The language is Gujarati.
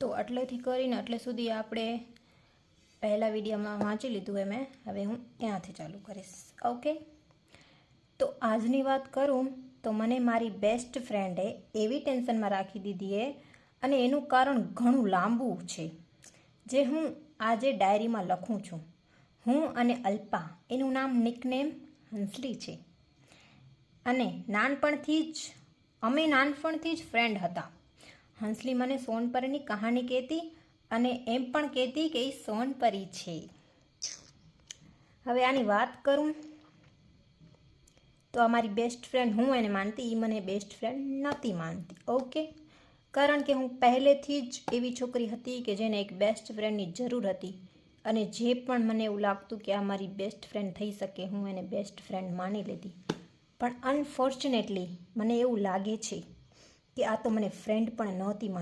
તો એટલેથી કરીને એટલે સુધી આપણે પહેલા વિડીયોમાં વાંચી લીધું એ મેં. હવે હું ત્યાંથી ચાલુ કરીશ. ઓકે, તો આજની વાત કરું તો મને મારી બેસ્ટ ફ્રેન્ડે એવી ટેન્શનમાં રાખી દીધી એ, અને એનું કારણ ઘણું લાંબુ છે, જે હું આજે ડાયરીમાં લખું છું. હું અને અલ્પા, એનું નામ નિકનેમ હંસલી છે, અને અમે નાનપણથી જ ફ્રેન્ડ હતા. હંસલી મને સોનપરીની કહાની કહેતી અને એમ પણ કહેતી કે એ સોનપરી છે. હવે આની વાત કરું તો અમારી બેસ્ટ ફ્રેન્ડ, હું એને માનતી, એ મને બેસ્ટ ફ્રેન્ડ નહોતી માનતી. ઓકે, કારણ કે હું પહેલેથી જ એવી છોકરી હતી કે જેને એક બેસ્ટ ફ્રેન્ડની જરૂર હતી, અને જે પણ મને એવું લાગતું કે આ મારી બેસ્ટ ફ્રેન્ડ થઈ શકે, હું એને બેસ્ટ ફ્રેન્ડ માની લેતી. પણ અનફોર્ચ્યુનેટલી મને એવું લાગે છે કે આ તો મને ફ્રેન્ડ પણ નહોતી માનતી.